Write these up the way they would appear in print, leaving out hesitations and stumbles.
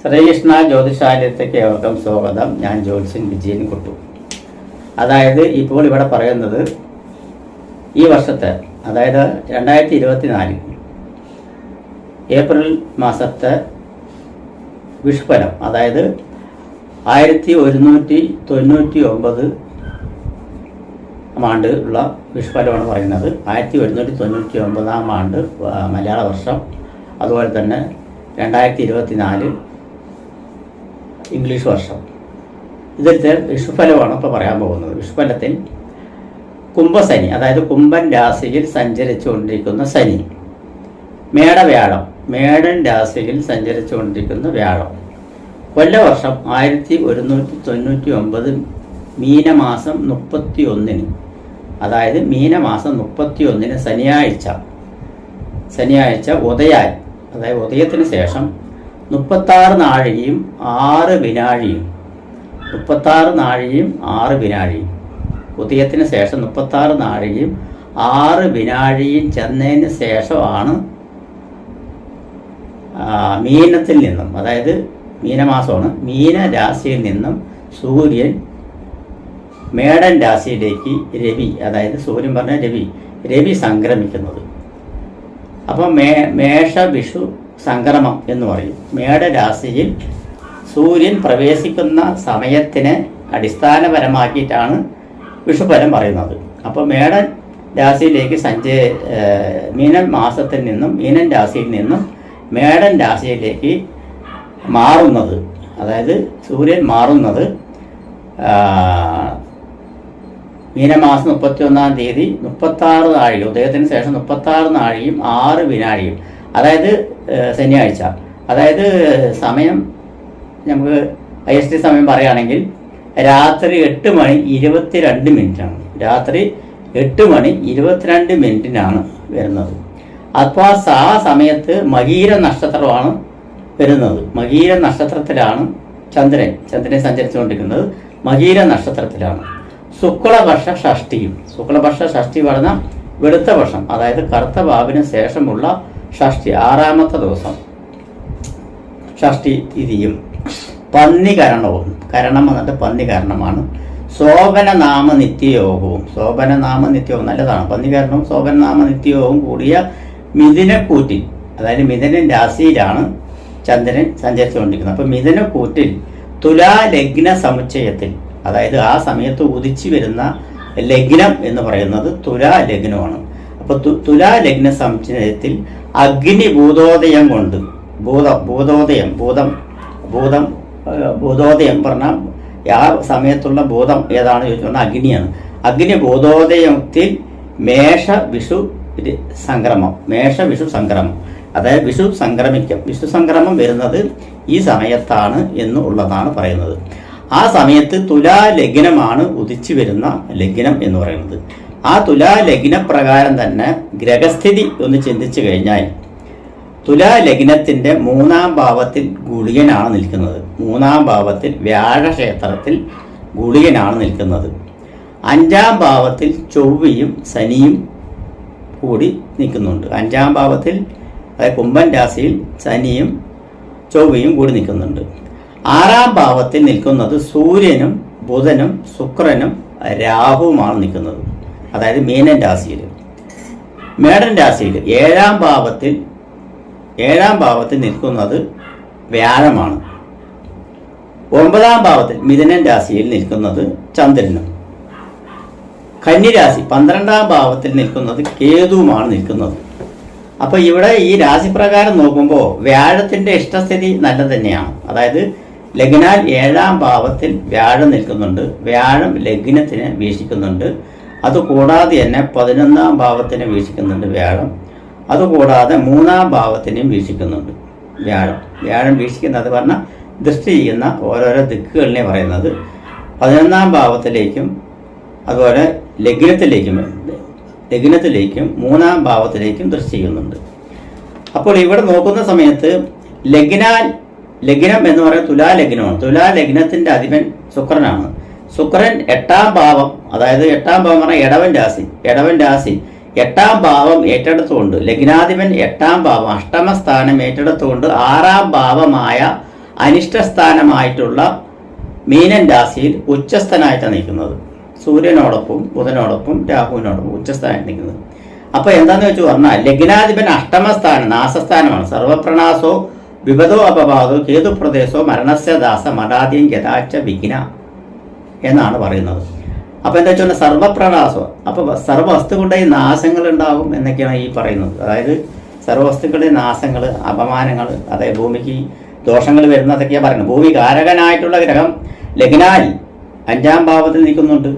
ശ്രീകൃഷ്ണ ജ്യോതിഷാലയത്തേക്ക് ഏവർക്കും സ്വാഗതം. ഞാൻ ജ്യോത്സ്യൻ വിജയൻ കുട്ടു. അതായത് ഇപ്പോൾ ഇവിടെ പറയുന്നത് ഈ വർഷത്തെ, അതായത് 2024 ഏപ്രിൽ മാസത്തെ വിഷുഫലം, അതായത് 1199 ആണ്ട് ഉള്ള വിഷുഫലമാണ് പറയുന്നത്. 1199 ആണ്ട് മലയാള വർഷം, അതുപോലെ തന്നെ 2024 ഇംഗ്ലീഷ് വർഷം. ഇതിലത്തെ വിഷുഫലമാണ് ഇപ്പോൾ പറയാൻ പോകുന്നത്. വിഷുഫലത്തിൽ കുംഭശനി, അതായത് കുംഭൻ രാശിയിൽ സഞ്ചരിച്ചുകൊണ്ടിരിക്കുന്ന ശനി, മേടവ്യാഴം, മേടൻ രാശിയിൽ സഞ്ചരിച്ചുകൊണ്ടിരിക്കുന്ന വ്യാഴം, കൊല്ലവർഷം 1199 മീനമാസം 31, അതായത് മീനമാസം 31 ശനിയാഴ്ച ഉദയായി, അതായത് ഉദയത്തിന് ശേഷം 36 നാഴികയും 6 വിനാഴിയും, 36 നാഴികയും 6 വിനാഴിയും, ഉദയത്തിന് ശേഷം 36 നാഴികയും 6 വിനാഴിയും ചെന്നതിന് ശേഷമാണ് മീനത്തിൽ നിന്നും, അതായത് മീനമാസമാണ്, മീനരാശിയിൽ നിന്നും സൂര്യൻ മേടൻ രാശിയിലേക്ക് രവി, അതായത് സൂര്യൻ പറഞ്ഞ രവി സംക്രമിക്കുന്നത്. അപ്പം മേഷ വിഷു സംക്രമം എന്ന് പറയും. മേടരാശിയിൽ സൂര്യൻ പ്രവേശിക്കുന്ന സമയത്തിനെ അടിസ്ഥാനപരമാക്കിയിട്ടാണ് വിഷുഫലം പറയുന്നത്. അപ്പോൾ മേടൻ രാശിയിലേക്ക് മീനൻ മാസത്തിൽ നിന്നും, മീനൻ രാശിയിൽ നിന്നും മേടൻ രാശിയിലേക്ക് മാറുന്നത്, അതായത് സൂര്യൻ മാറുന്നത് മീനമാസം 31-ാം തീയതി 36 നാഴിക, ഉദയത്തിന് ശേഷം 36 നാഴികയും 6 വിനാഴിയും, അതായത് ശനിയാഴ്ച. അതായത് സമയം നമുക്ക് IST സമയം പറയുകയാണെങ്കിൽ രാത്രി 8:22 രാത്രി 8:22 വരുന്നത്. അപ്പോൾ ആ സമയത്ത് മകീര നക്ഷത്രമാണ് വരുന്നത്. മകീര നക്ഷത്രത്തിലാണ് ചന്ദ്രൻ സഞ്ചരിച്ചുകൊണ്ടിരിക്കുന്നത്. മകീര നക്ഷത്രത്തിലാണ്. ശുക്ലപക്ഷ ഷഷ്ടി പറഞ്ഞ വെളുത്ത പക്ഷം, അതായത് കറുത്ത വാവിന് ശേഷമുള്ള ഷഷ്ടി, 6ാമത്തെ ദിവസം ഷഷ്ടി തിഥിയും പന്നികരണവും, കരണം വന്നിട്ട് പന്നികരണമാണ്. ശോഭനനാമ നിത്യയോഗവും നല്ലതാണ്. പന്നികരണവും ശോഭനനാമ നിത്യയോഗവും കൂടിയ മിഥുനക്കൂറ്റിൽ, അതായത് മിഥുനൻ രാശിയിലാണ് ചന്ദ്രൻ സഞ്ചരിച്ചുകൊണ്ടിരിക്കുന്നത്. അപ്പോൾ മിഥുനക്കൂറ്റിൽ തുലാ ലഗ്ന സമുച്ചയത്തിൽ, അതായത് ആ സമയത്ത് ഉദിച്ചു വരുന്ന ലഗ്നം എന്ന് പറയുന്നത് തുലാ ലഗ്നമാണ്. അപ്പോൾ തുലാ ലഗ്ന സമുച്ചയത്തിൽ അഗ്നി ഭൂതോദയം കൊണ്ട്, ഭൂതോദയം പറഞ്ഞാൽ ആ സമയത്തുള്ള ഭൂതം ഏതാണ് ചോദിച്ചാൽ അഗ്നിയാണ്. അഗ്നി ഭൂതോദയത്തിൽ മേഷ വിഷു സംക്രമം, അതായത് വിഷു സംക്രമം വരുന്നത് ഈ സമയത്താണ് എന്നുള്ളതാണ് പറയുന്നത്. ആ സമയത്ത് തുലാ ലഗ്നമാണ് ഉദിച്ചു വരുന്ന ലഗ്നം എന്ന് പറയുന്നത്. ആ തുലാ ലഗ്ന പ്രകാരം തന്നെ ഗ്രഹസ്ഥിതി ഒന്ന് ചിന്തിച്ചു കഴിഞ്ഞാൽ തുലാ ലഗ്നത്തിന്റെ 3-ാം ഭാവത്തിൽ ഗുളികനാണ് നിൽക്കുന്നത്. 3-ാം ഭാവത്തിൽ വ്യാഴക്ഷേത്രത്തിൽ ഗുളികനാണ് നിൽക്കുന്നത്. 5-ാം ഭാവത്തിൽ ചൊവ്വയും ശനിയും കൂടി നിൽക്കുന്നുണ്ട്. 5-ാം ഭാവത്തിൽ, അതായത് കുംഭൻ രാശിയിൽ ശനിയും ചൊവ്വയും കൂടി നിൽക്കുന്നുണ്ട്. 6-ാം ഭാവത്തിൽ നിൽക്കുന്നത് സൂര്യനും ബുധനും ശുക്രനും രാഹുവുമാണ് നിൽക്കുന്നത്, അതായത് മീനൻ രാശിയിൽ. മേടൻ രാശിയിൽ 7-ാം ഭാവത്തിൽ നിൽക്കുന്നത് വ്യാഴമാണ്. 9-ാം ഭാവത്തിൽ മിഥുനൻ രാശിയിൽ നിൽക്കുന്നത് ചന്ദ്രനും. കന്നിരാശി 12-ാം ഭാവത്തിൽ നിൽക്കുന്നത് കേതുവുമാണ് നിൽക്കുന്നത്. അപ്പോൾ ഇവിടെ ഈ രാശിപ്രകാരം നോക്കുമ്പോൾ വ്യാഴത്തിന്റെ ഇഷ്ടസ്ഥിതി നല്ല തന്നെയാണ്. അതായത് ലഗ്നാൽ 7-ാം ഭാവത്തിൽ വ്യാഴം നിൽക്കുന്നുണ്ട്. വ്യാഴം ലഗ്നത്തിന് വീക്ഷിക്കുന്നുണ്ട്. അതുകൂടാതെ തന്നെ 11-ാം ഭാവത്തിനെ വീക്ഷിക്കുന്നുണ്ട് വ്യാഴം. അതുകൂടാതെ 3-ാം ഭാവത്തിനെയും വീക്ഷിക്കുന്നുണ്ട് വ്യാഴം വീക്ഷിക്കുന്നത് പറഞ്ഞാൽ ദൃഷ്ടി ചെയ്യുന്ന ഓരോരോ ദിക്കുകളിനെ പറയുന്നത്. 11-ാം ഭാവത്തിലേക്കും അതുപോലെ ലഗ്നത്തിലേക്കും 3-ാം ഭാവത്തിലേക്കും ദൃഷ്ടി ചെയ്യുന്നുണ്ട്. അപ്പോൾ ഇവിടെ നോക്കുന്ന സമയത്ത് ലഗ്നം എന്ന് പറയുന്നത് തുലാ ലഗ്നമാണ്. തുലാ ലഗ്നത്തിന്റെ അധിപൻ ശുക്രനാണ്. ശുക്രൻ 8-ാം ഭാവം, അതായത് 8-ാം ഭാവം പറഞ്ഞാൽ ഇടവൻ രാശി 8ാം ഭാവം ഏറ്റെടുത്തുകൊണ്ട്, ലഗ്നാധിപൻ 8ാം ഭാവം അഷ്ടമസ്ഥാനം ഏറ്റെടുത്തുകൊണ്ട് 6ാം ഭാവമായ അനിഷ്ടസ്ഥാനമായിട്ടുള്ള മീനൻ രാശിയിൽ ഉച്ചസ്ഥനായിട്ടാണ് നിൽക്കുന്നത്. സൂര്യനോടൊപ്പം ബുധനോടൊപ്പം രാഹുവിനോടൊപ്പം ഉച്ചസ്ഥാനത്ത് നിൽക്കുന്നത്. അപ്പോൾ എന്താന്ന് വെച്ച് പറഞ്ഞാൽ ലഗ്നാധിപൻ അഷ്ടമസ്ഥാനം നാശസ്ഥാനമാണ്. സർവപ്രണാസോ വിപദോ അപവാദോ കേതുപ്രദേശോ മരണസ്യ ദാസ മടാദ്യം ഗതാച്ച വിഘ്ന എന്നാണ് പറയുന്നത്. അപ്പോൾ എന്താ വെച്ചാൽ സർവപ്രണാസോ, അപ്പോൾ സർവ്വവസ്തുക്കളുടെയും നാശങ്ങൾ ഉണ്ടാകും എന്നൊക്കെയാണ് ഈ പറയുന്നത്. അതായത് സർവ്വവസ്തുക്കളുടെയും നാശങ്ങൾ, അപമാനങ്ങൾ, അതായത് ഭൂമിക്ക് ദോഷങ്ങൾ വരുന്നതൊക്കെയാണ് പറയുന്നത്. ഭൂമി കാരകനായിട്ടുള്ള ഗ്രഹം ലഗ്നാനി 5ാം ഭാവത്തിൽ നിൽക്കുന്നുണ്ട്.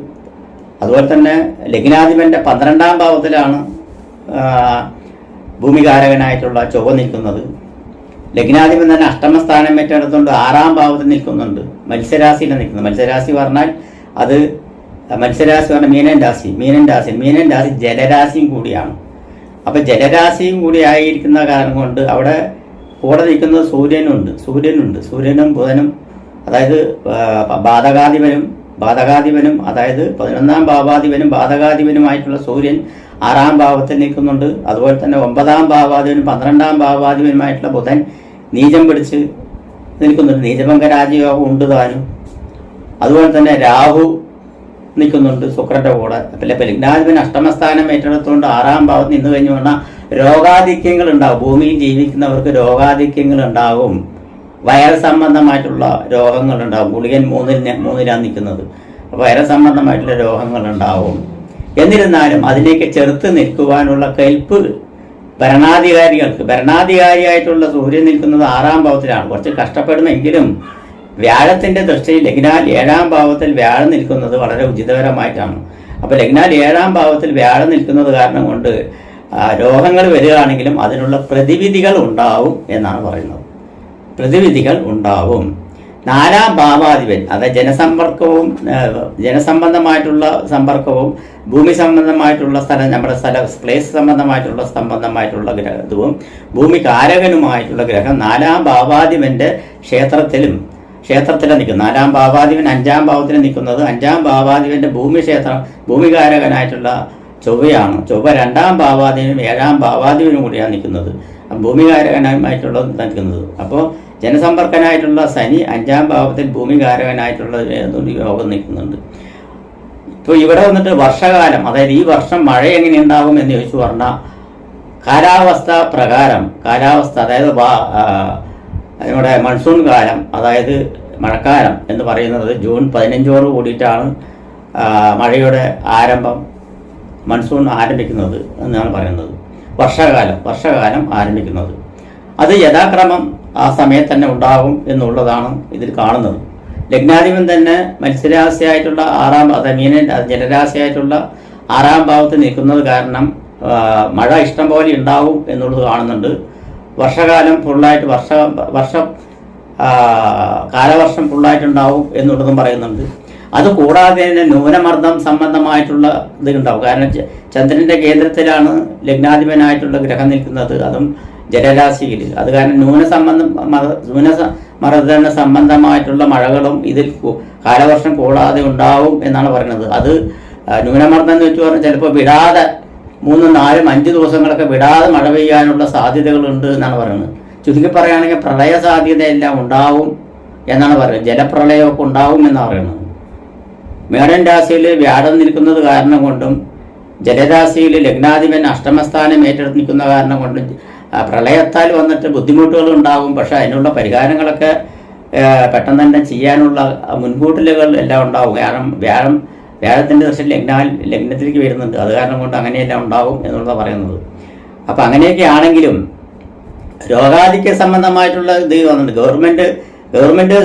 അതുപോലെ തന്നെ ലഗ്നാധിപൻ്റെ 12ാം ഭാവത്തിലാണ് ഭൂമികാരകനായിട്ടുള്ള ചൊവ്വ നിൽക്കുന്നത്. ലഗ്നാധിപൻ തന്നെ അഷ്ടമസ്ഥാനം ഏറ്റെടുത്തുകൊണ്ട് 6ാം ഭാവത്തിൽ നിൽക്കുന്നുണ്ട്. മത്സ്യരാശിയിൽ നിൽക്കുന്നത്. മത്സ്യരാശി പറഞ്ഞാൽ അത് മത്സ്യരാശി പറഞ്ഞാൽ മീനൻ രാശി ജലരാശിയും കൂടിയാണ്. അപ്പം ജലരാശിയും കൂടി ആയിരിക്കുന്ന കാരണം കൊണ്ട് അവിടെ കൂടെ നിൽക്കുന്നത് സൂര്യനും ബുധനും, അതായത് ബാധകാധിപനും അതായത് 11ാം ഭാവാധിപനും ബാധകാധിപനുമായിട്ടുള്ള സൂര്യൻ 6ാം ഭാവത്തിൽ നിൽക്കുന്നുണ്ട്. അതുപോലെ തന്നെ 9ാം ഭാവാധിപനും 12ാം ഭാവാധിപനുമായിട്ടുള്ള ബുധൻ നീചം പിടിച്ച് നിൽക്കുന്നുണ്ട്. നീചഭംഗ രാജയോഗം ഉണ്ട് താനും. അതുപോലെ തന്നെ രാഹു നിൽക്കുന്നുണ്ട് ശുക്രന്റെ കൂടെ. അപ്പം ലഗ്നാധിപൻ അഷ്ടമസ്ഥാനം ഏറ്റെടുത്തുകൊണ്ട് 6ാം ഭാവത്ത് നിന്ന് കഴിഞ്ഞു പറഞ്ഞാൽ രോഗാധിക്യങ്ങൾ ഉണ്ടാകും. ഭൂമിയിൽ ജീവിക്കുന്നവർക്ക് രോഗാധിക്യങ്ങൾ ഉണ്ടാകും. വൈറസ് സംബന്ധമായിട്ടുള്ള രോഗങ്ങളുണ്ടാകും. ഗുളികൻ 3ലാണ് നിൽക്കുന്നത്. അപ്പോൾ വൈറസ് സംബന്ധമായിട്ടുള്ള രോഗങ്ങളുണ്ടാവും. എന്നിരുന്നാലും അതിലേക്ക് ചെറുത്ത് നിൽക്കുവാനുള്ള കെൽപ്പ് ഭരണാധികാരിയായിട്ടുള്ള സൂര്യൻ നിൽക്കുന്നത് 6ാം ഭാവത്തിലാണ്. കുറച്ച് കഷ്ടപ്പെടുമെങ്കിലും വ്യാഴത്തിൻ്റെ ദൃഷ്ടിയിൽ ലഗ്നാൽ 7ാം ഭാവത്തിൽ വ്യാഴം നിൽക്കുന്നത് വളരെ ഉചിതകരമായിട്ടാണ്. അപ്പോൾ ലഗ്നാൽ 7ാം ഭാവത്തിൽ വ്യാഴം നിൽക്കുന്നത് കാരണം കൊണ്ട് രോഗങ്ങൾ വരികയാണെങ്കിലും അതിനുള്ള പ്രതിവിധികൾ ഉണ്ടാവും എന്നാണ് പറയുന്നത്. പ്രതിവിധികൾ ഉണ്ടാവും. 4ാം ഭാവാധിപൻ അതായത് ജനസംബന്ധമായിട്ടുള്ള സമ്പർക്കവും ഭൂമി സംബന്ധമായിട്ടുള്ള നമ്മുടെ പ്ലേസ് സംബന്ധമായിട്ടുള്ള ഗ്രഹവും ഭൂമി കാരകനുമായിട്ടുള്ള ഗ്രഹം 4ാം ഭാവാധിപന്റെ ക്ഷേത്രത്തിലാണ് നിൽക്കുന്നത്. 4ാം ഭാവാധിപൻ 5ാം ഭാവത്തിൽ നിൽക്കുന്നത്. 5ാം ഭാവാധിപന്റെ ഭൂമികാരകനായിട്ടുള്ള ചൊവ്വയാണ്. ചൊവ്വ 2ാം ഭാവാധിപനും 7ാം ഭാവാധിപനും കൂടിയാണ് നിൽക്കുന്നത്. ഭൂമികാരകനായിട്ടുള്ളത് നിൽക്കുന്നത്. അപ്പോൾ ജനസമ്പർക്കനായിട്ടുള്ള ശനി 5ാം ഭാവത്തിൽ ഭൂമികാരകനായിട്ടുള്ള യോഗം നിൽക്കുന്നുണ്ട്. ഇപ്പോൾ ഇവിടെ വന്നിട്ട് വർഷകാലം, അതായത് ഈ വർഷം മഴ എങ്ങനെ ഉണ്ടാകും എന്ന് ചോദിച്ചു പറഞ്ഞാൽ കാലാവസ്ഥ അതായത് നമ്മുടെ മൺസൂൺ കാലം, അതായത് മഴക്കാലം എന്ന് പറയുന്നത് ജൂൺ 15 കൂടിയിട്ടാണ് മഴയുടെ ആരംഭം, മൺസൂൺ ആരംഭിക്കുന്നത് എന്നാണ് പറയുന്നത്. വർഷകാലം ആരംഭിക്കുന്നത് അത് യഥാക്രമം ആ സമയത്ത് തന്നെ ഉണ്ടാകും എന്നുള്ളതാണ് ഇതിൽ കാണുന്നത്. ലഗ്നാധിപൻ തന്നെ മത്സ്യരാശിയായിട്ടുള്ള 6ാം, അതായത് മീനൻ ജലരാശിയായിട്ടുള്ള 6ാം ഭാവത്തിൽ നിൽക്കുന്നത് കാരണം മഴ ഇഷ്ടം പോലെ ഉണ്ടാവും എന്നുള്ളത് കാണുന്നുണ്ട്. വർഷകാലം ഫുള്ളായിട്ട് കാലവർഷം ഫുള്ളായിട്ടുണ്ടാവും എന്നുള്ളതും പറയുന്നുണ്ട്. അതുകൂടാതെ തന്നെ ന്യൂനമർദ്ദം സംബന്ധമായിട്ടുള്ള ഇതുണ്ടാവും. കാരണം ചന്ദ്രന്റെ കേന്ദ്രത്തിലാണ് ലഗ്നാധിപനായിട്ടുള്ള ഗ്രഹം നിൽക്കുന്നത്, അതും ജലരാശിയിൽ. അത് കാരണം ന്യൂനമർദ്ദന സംബന്ധമായിട്ടുള്ള മഴകളും ഇതിൽ കാലവർഷം കൂടാതെ ഉണ്ടാവും എന്നാണ് പറയുന്നത്. അത് ന്യൂനമർദ്ദം എന്ന് വെച്ച് പറഞ്ഞാൽ ചിലപ്പോൾ വിടാതെ 3, 4, 5 ദിവസങ്ങളൊക്കെ വിടാതെ മഴ പെയ്യാനുള്ള സാധ്യതകളുണ്ട് എന്നാണ് പറയുന്നത്. ചുരുക്കി പറയുകയാണെങ്കിൽ പ്രളയ സാധ്യതയെല്ലാം ഉണ്ടാവും എന്നാണ് പറയുന്നത്. ജലപ്രളയമൊക്കെ ഉണ്ടാവും എന്നാണ് പറയുന്നത്. മേടൻ രാശിയിൽ വ്യാഴം നിൽക്കുന്നത് കാരണം കൊണ്ടും ജലരാശിയിൽ ലഗ്നാധിപൻ അഷ്ടമസ്ഥാനം ഏറ്റെടുത്ത് നിൽക്കുന്ന കാരണം കൊണ്ടും പ്രളയത്താൽ വന്നിട്ട് ബുദ്ധിമുട്ടുകൾ ഉണ്ടാകും. പക്ഷെ അതിനുള്ള പരിഹാരങ്ങളൊക്കെ പെട്ടെന്ന് തന്നെ ചെയ്യാനുള്ള മുൻകൂട്ടലുകൾ എല്ലാം ഉണ്ടാവും. കാരണം വ്യാഴത്തിൻ്റെ ദൃഷ്ടി ലഗ്നത്തിലേക്ക് വരുന്നുണ്ട്. അത് കാരണം കൊണ്ട് അങ്ങനെയെല്ലാം ഉണ്ടാവും എന്നുള്ളത് പറയുന്നത്. അപ്പം അങ്ങനെയൊക്കെ ആണെങ്കിലും രോഗാധിക്യ സംബന്ധമായിട്ടുള്ള ഇത് വന്നിട്ടുണ്ട്. ഗവൺമെൻറ്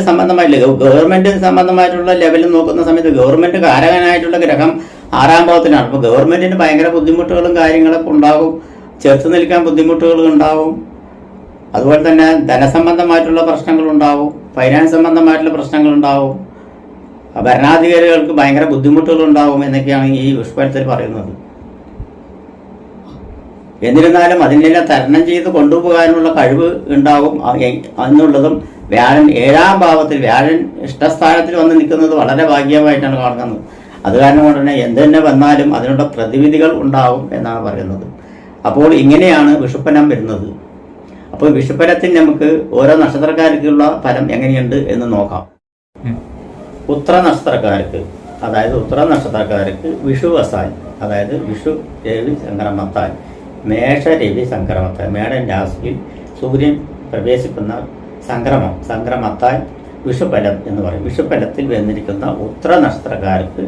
സംബന്ധമായിട്ടുള്ള ലെവലിൽ നോക്കുന്ന സമയത്ത് ഗവൺമെൻറ് കാരകനായിട്ടുള്ള ഗ്രഹം 6ാം ഭാവത്തിലാണ്. അപ്പോൾ ഗവൺമെൻറ്റിന് ഭയങ്കര ബുദ്ധിമുട്ടുകളും കാര്യങ്ങളൊക്കെ ഉണ്ടാകും. ചേർത്ത് നിൽക്കാൻ ബുദ്ധിമുട്ടുകൾ ഉണ്ടാവും. അതുപോലെ തന്നെ ധനസംബന്ധമായിട്ടുള്ള പ്രശ്നങ്ങളുണ്ടാവും. ഫൈനാൻസ് സംബന്ധമായിട്ടുള്ള പ്രശ്നങ്ങളുണ്ടാവും. ഭരണാധികാരികൾക്ക് ഭയങ്കര ബുദ്ധിമുട്ടുകളുണ്ടാവും എന്നൊക്കെയാണ് ഈ വിഷുഫലത്തിൽ പറയുന്നത്. എന്നിരുന്നാലും അതിനെല്ലാം തരണം ചെയ്ത് കൊണ്ടുപോകാനുള്ള കഴിവ് ഉണ്ടാവും എന്നുള്ളതും വ്യാഴൻ 7ാം ഭാവത്തിൽ വ്യാഴൻ ഇഷ്ടസ്ഥാനത്തിൽ വന്ന് നിൽക്കുന്നത് വളരെ ഭാഗ്യമായിട്ടാണ് കാണുന്നത്. അത് കാരണം കൊണ്ട് തന്നെ എന്ത് തന്നെ വന്നാലും അതിനുള്ള പ്രതിവിധികൾ ഉണ്ടാവും എന്നാണ് പറയുന്നത്. അപ്പോൾ ഇങ്ങനെയാണ് വിഷുപ്പനം വരുന്നത്. അപ്പോൾ വിഷുഫലത്തിൽ നമുക്ക് ഓരോ നക്ഷത്രക്കാർക്കുള്ള ഫലം എങ്ങനെയുണ്ട് എന്ന് നോക്കാം. ഉത്തര നക്ഷത്രക്കാർക്ക്, അതായത് ഉത്തര നക്ഷത്രക്കാർക്ക് വിഷു വസാൽ, അതായത് വിഷു രവി സംക്രമത്താൽ, മേഷ രവി സംക്രമത്താൽ, മേടൻ രാശിയിൽ സൂര്യൻ പ്രവേശിക്കുന്ന സംക്രമത്താൽ വിഷുഫലം എന്ന് പറയും. വിഷുഫലത്തിൽ വന്നിരിക്കുന്ന ഉത്തര നക്ഷത്രക്കാർക്ക്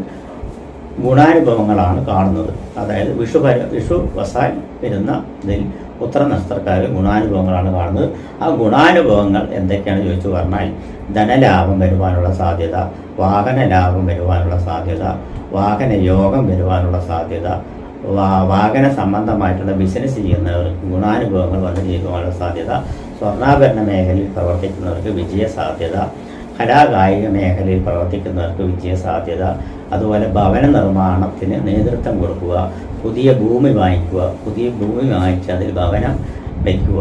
ഗുണാനുഭവങ്ങളാണ് കാണുന്നത്. അതായത് വിഷു വസാൽ വരുന്ന ഇതിൽ ഉത്തര നക്ഷത്രക്കാർ ഗുണാനുഭവങ്ങളാണ് കാണുന്നത്. ആ ഗുണാനുഭവങ്ങൾ എന്തൊക്കെയാണ് ചോദിച്ചു പറഞ്ഞാൽ, ധനലാഭം വരുവാനുള്ള സാധ്യത, വാഹന ലാഭം വരുവാനുള്ള സാധ്യത, വാഹന യോഗം വരുവാനുള്ള സാധ്യത, വാഹന സംബന്ധമായിട്ടുള്ള ബിസിനസ് ചെയ്യുന്നവർക്ക് ഗുണാനുഭവങ്ങൾ വന്നു ചേരുവാനുള്ള സാധ്യത, സ്വർണ്ണാഭരണ മേഖലയിൽ പ്രവർത്തിക്കുന്നവർക്ക് വിജയ സാധ്യത, കലാകായിക മേഖലയിൽ പ്രവർത്തിക്കുന്നവർക്ക് വിജയ സാധ്യത, അതുപോലെ ഭവന നിർമ്മാണത്തിന് നേതൃത്വം കൊടുക്കുക, പുതിയ ഭൂമി വാങ്ങിച്ച് അതിൽ ഭവനം വയ്ക്കുക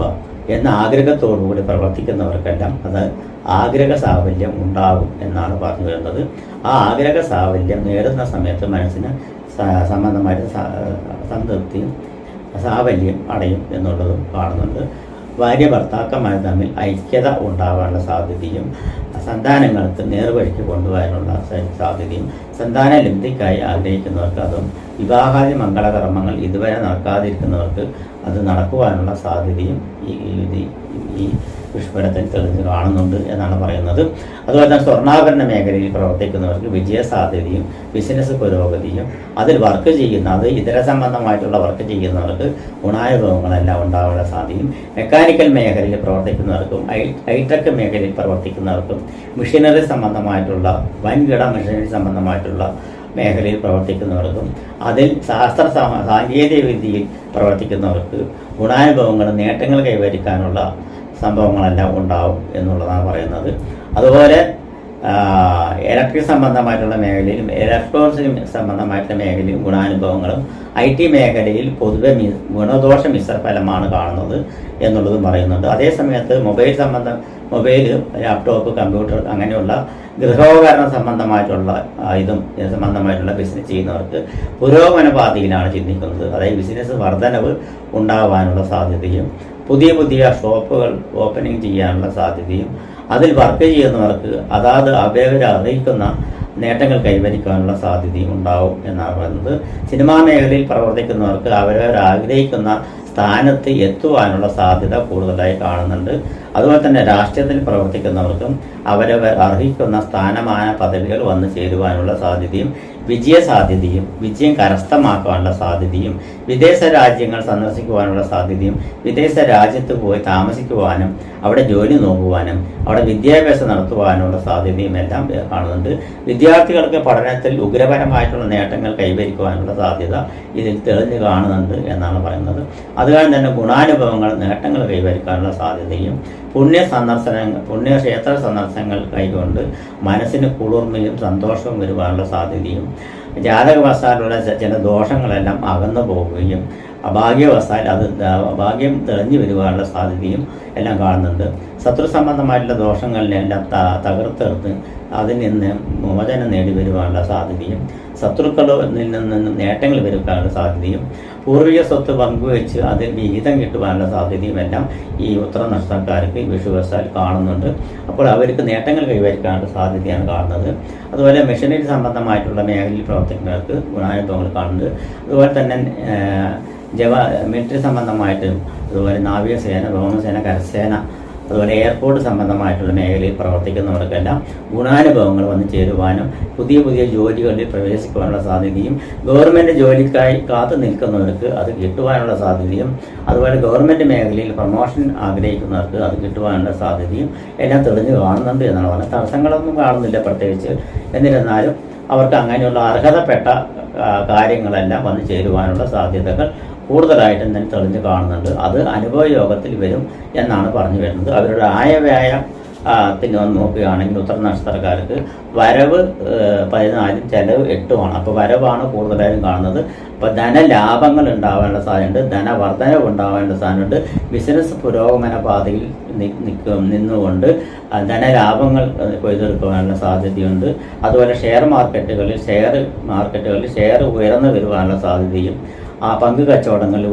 എന്ന ആഗ്രഹത്തോടുകൂടി പ്രവർത്തിക്കുന്നവർക്കെല്ലാം അത് ആഗ്രഹ സാഫല്യം ഉണ്ടാകും എന്നാണ് പറഞ്ഞു വരുന്നത്. ആ ആഗ്രഹ സാഫല്യം നേടുന്ന സമയത്ത് മനസ്സിന് സംബന്ധമായിട്ട് സംതൃപ്തിയും സാഫല്യം അടയും എന്നുള്ളതും കാണുന്നുണ്ട്. ഭാര്യ ഭർത്താക്കന്മാർ തമ്മിൽ ഐക്യത ഉണ്ടാകാനുള്ള സാധ്യതയും, സന്താനങ്ങൾക്ക് നേർവഴിക്ക് കൊണ്ടുവരാനുള്ള സാധ്യതയും, സന്താന ലബ്ധിക്കായി ആഗ്രഹിക്കുന്നവർക്ക് അതും, വിവാഹാദി മംഗളകർമ്മങ്ങൾ ഇതുവരെ നടക്കാതിരിക്കുന്നവർക്ക് അത് നടക്കുവാനുള്ള സാധ്യതയും ഈ വിഷുഫലത്തിൽ തെളിഞ്ഞ് കാണുന്നുണ്ട് എന്നാണ് പറയുന്നത്. അതുപോലെ തന്നെ സ്വർണ്ണാഭരണ മേഖലയിൽ പ്രവർത്തിക്കുന്നവർക്ക് വിജയ സാധ്യതയും ബിസിനസ് പുരോഗതിയും, അതിൽ വർക്ക് ചെയ്യുന്ന ഇതര സംബന്ധമായിട്ടുള്ള വർക്ക് ചെയ്യുന്നവർക്ക് ഗുണാനുഭവങ്ങളെല്ലാം ഉണ്ടാകാനുള്ള സാധ്യതയും, മെക്കാനിക്കൽ മേഖലയിൽ പ്രവർത്തിക്കുന്നവർക്കും ഹൈടെക് മേഖലയിൽ പ്രവർത്തിക്കുന്നവർക്കും, മെഷീനറി സംബന്ധമായിട്ടുള്ള വൻകിട മെഷീനറി സംബന്ധമായിട്ടുള്ള മേഖലയിൽ പ്രവർത്തിക്കുന്നവർക്കും, അതിൽ സാങ്കേതിക വിദ്യയിൽ പ്രവർത്തിക്കുന്നവർക്ക് ഗുണാനുഭവങ്ങളും നേട്ടങ്ങൾ കൈവരിക്കാനുള്ള സംഭവങ്ങളെല്ലാം ഉണ്ടാവും എന്നുള്ളതാണ് പറയുന്നത്. അതുപോലെ ഇലക്ട്രിക് സംബന്ധമായിട്ടുള്ള മേഖലയിലും ഇലക്ട്രോണിക്സ് സംബന്ധമായിട്ടുള്ള മേഖലയിലും ഗുണാനുഭവങ്ങളും, IT മേഖലയിൽ പൊതുവെ ഗുണദോഷ മിശ്രഫലമാണ് കാണുന്നത് എന്നുള്ളതും പറയുന്നുണ്ട്. അതേസമയത്ത് മൊബൈൽ, ലാപ്ടോപ്പ്, കമ്പ്യൂട്ടർ അങ്ങനെയുള്ള ഗൃഹോപകരണ സംബന്ധമായിട്ടുള്ള സംബന്ധമായിട്ടുള്ള ബിസിനസ് ചെയ്യുന്നവർക്ക് പുരോഗമന പാതയിലാണ് ചിന്തിക്കുന്നത്. അതായത് ബിസിനസ് വർധനവ് ഉണ്ടാകാനുള്ള സാധ്യതയും, പുതിയ ഷോപ്പുകൾ ഓപ്പണിംഗ് ചെയ്യാനുള്ള സാധ്യതയും, അതിൽ വർക്ക് ചെയ്യുന്നവർക്ക് അവരെ അറിയിക്കുന്ന നേട്ടങ്ങൾ കൈവരിക്കാനുള്ള സാധ്യതയും ഉണ്ടാവും എന്നാണ് പറയുന്നത്. സിനിമാ മേഖലയിൽ പ്രവർത്തിക്കുന്നവർക്ക് അവരവർ ആഗ്രഹിക്കുന്ന സ്ഥാനത്ത് എത്തുവാനുള്ള സാധ്യത കൂടുതലായി കാണുന്നുണ്ട്. അതുപോലെ തന്നെ രാഷ്ട്രീയത്തിൽ പ്രവർത്തിക്കുന്നവർക്കും അവരവർ അർഹിക്കുന്ന സ്ഥാനമാന പദവികൾ വന്നു ചേരുവാനുള്ള സാധ്യതയും, വിജയം കരസ്ഥമാക്കാനുള്ള സാധ്യതയും, വിദേശ രാജ്യങ്ങൾ സന്ദർശിക്കുവാനുള്ള സാധ്യതയും, വിദേശ രാജ്യത്ത് പോയി താമസിക്കുവാനും അവിടെ ജോലി നോക്കുവാനും അവിടെ വിദ്യാഭ്യാസം നടത്തുവാനുള്ള സാധ്യതയും എല്ലാം കാണുന്നുണ്ട്. വിദ്യാർത്ഥികൾക്ക് പഠനത്തിൽ ഉഗ്രപരമായിട്ടുള്ള നേട്ടങ്ങൾ കൈവരിക്കുവാനുള്ള സാധ്യത ഇതിൽ തെളിഞ്ഞു കാണുന്നുണ്ട് എന്നാണ് പറയുന്നത്. അതുകൊണ്ട് തന്നെ ഗുണാനുഭവങ്ങൾ, നേട്ടങ്ങൾ കൈവരിക്കാനുള്ള സാധ്യതയും, പുണ്യക്ഷേത്ര സന്ദർശനങ്ങൾ കൈകൊണ്ട് മനസ്സിന് കുളിർമയും സന്തോഷവും വരുവാനുള്ള സാധ്യതയും, ജാതകവശാലുള്ള ചില ദോഷങ്ങളെല്ലാം അകന്നു പോവുകയും അഭാഗ്യവശാൽ ഭാഗ്യം തെളിഞ്ഞു വരുവാനുള്ള സാധ്യതയും എല്ലാം കാണുന്നുണ്ട്. ശത്രു സംബന്ധമായിട്ടുള്ള ദോഷങ്ങളിലെല്ലാം തകർത്തെടുത്ത് അതിൽ നിന്ന് മോചനം നേടി വരുവാനുള്ള സാധ്യതയും, ശത്രുക്കളിൽ നിന്നും നേട്ടങ്ങൾ വരുവാനുള്ള സാധ്യതയും, പൂർവിക സ്വത്ത് പങ്കുവെച്ച് അതിൽ വിഹിതം കിട്ടുവാനുള്ള സാധ്യതയും എല്ലാം ഈ ഉത്തര നക്ഷത്രക്കാർക്ക് വിഷുവശാൽ കാണുന്നുണ്ട്. അപ്പോൾ അവർക്ക് നേട്ടങ്ങൾ കൈവരിക്കാനുള്ള സാധ്യതയാണ് കാണുന്നത്. അതുപോലെ മെഷീനറി സംബന്ധമായിട്ടുള്ള മേഖലയിൽ പ്രവർത്തിക്കുന്നവർക്ക് ഗുണാനുഭവങ്ങൾ കാണുന്നുണ്ട്. അതുപോലെ തന്നെ മിലിറ്ററി സംബന്ധമായിട്ടും, അതുപോലെ നാവികസേന, വ്യോമസേന, കരസേന, അതുപോലെ എയർപോർട്ട് സംബന്ധമായിട്ടുള്ള മേഖലയിൽ പ്രവർത്തിക്കുന്നവർക്കെല്ലാം ഗുണാനുഭവങ്ങൾ വന്നു ചേരുവാനും പുതിയ ജോലികളിൽ പ്രവേശിക്കുവാനുള്ള സാധ്യതയും, ഗവൺമെൻറ് ജോലിക്കായി കാത്തു നിൽക്കുന്നവർക്ക് അത് കിട്ടുവാനുള്ള സാധ്യതയും, അതുപോലെ ഗവൺമെൻറ് മേഖലയിൽ പ്രൊമോഷൻ ആഗ്രഹിക്കുന്നവർക്ക് അത് കിട്ടുവാനുള്ള സാധ്യതയും എല്ലാം തെളിഞ്ഞു കാണുന്നുണ്ട് എന്നാണ് പറഞ്ഞത്. തടസ്സങ്ങളൊന്നും കാണുന്നില്ല പ്രത്യേകിച്ച്. എന്നിരുന്നാലും അവർക്ക് അങ്ങനെയുള്ള അർഹതപ്പെട്ട കാര്യങ്ങളെല്ലാം വന്നു ചേരുവാനുള്ള സാധ്യതകൾ കൂടുതലായിട്ടും തന്നെ തെളിഞ്ഞ് കാണുന്നുണ്ട്. അത് അനുഭവ യോഗത്തിൽ വരും എന്നാണ് പറഞ്ഞു വരുന്നത്. അവരുടെ ആയവ്യയത്തിന് നോക്കുകയാണെങ്കിൽ ഉത്തര നക്ഷത്രക്കാർക്ക് വരവ് 14 ചെലവ് 8 അപ്പോൾ വരവാണ് കൂടുതലായും കാണുന്നത്. അപ്പോൾ ധനലാഭങ്ങൾ ഉണ്ടാവാനുള്ള സാധ്യതയുണ്ട്, ധനവർദ്ധനവ് ഉണ്ടാവേണ്ട സാധ്യതയുണ്ട്. ബിസിനസ് പുരോഗമന പാതയിൽ നിന്നുകൊണ്ട് ധനലാഭങ്ങൾ കൊയ്തെടുക്കുവാനുള്ള സാധ്യതയുണ്ട്. അതുപോലെ ഷെയർ മാർക്കറ്റുകളിൽ ഷെയർ ഉയർന്നു വരുവാനുള്ള സാധ്യതയും, പങ്ക് കച്ചവടങ്ങളിൽ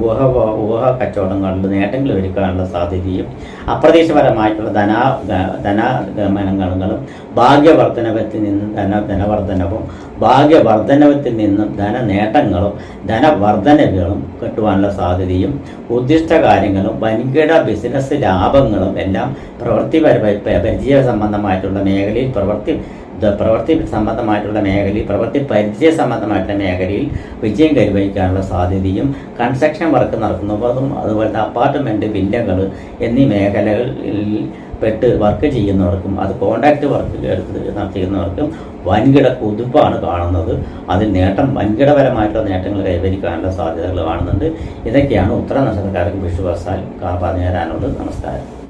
ഊഹ കച്ചവടങ്ങളിൽ നേട്ടങ്ങൾ ഒരുക്കാനുള്ള സാധ്യതയും അപ്രതീക്ഷിതപരമായിട്ടുള്ള ധനഗമനങ്ങളും ഭാഗ്യവർദ്ധനവത്തിൽ നിന്നും ധനവർദ്ധനവും ഭാഗ്യവർദ്ധനവത്തിൽ നിന്നും ധനനേട്ടങ്ങളും ധനവർദ്ധനവുകളും കിട്ടുവാനുള്ള സാധ്യതയും ഉദ്ദിഷ്ട കാര്യങ്ങളും വൻകിട ബിസിനസ് ലാഭങ്ങളും എല്ലാം പരിചയ സംബന്ധമായിട്ടുള്ള മേഖലയിൽ പ്രവൃത്തി സംബന്ധമായിട്ടുള്ള മേഖലയിൽ പ്രവൃത്തി പരിചയ സംബന്ധമായിട്ടുള്ള മേഖലയിൽ വിജയം കൈവരിക്കാനുള്ള സാധ്യതയും കൺസ്ട്രക്ഷൻ വർക്ക് നടത്തുന്നതും അതുപോലത്തെ അപ്പാർട്ട്മെൻറ്റ് വില്ലകൾ എന്നീ മേഖലകളിൽ പെട്ട് വർക്ക് ചെയ്യുന്നവർക്കും അത് കോൺട്രാക്ട് വർക്ക് ചെയ്യുന്നവർക്കും വൻകിട കുതിപ്പാണ് കാണുന്നത്. അതിൽ വൻകിടപരമായിട്ടുള്ള നേട്ടങ്ങൾ കൈവരിക്കാനുള്ള സാധ്യതകൾ കാണുന്നുണ്ട്. ഇതൊക്കെയാണ് ഉത്തര നക്ഷത്രക്കാർക്ക് വിഷുവസാൽ പറഞ്ഞു തരാനുള്ളത്. നമസ്കാരം.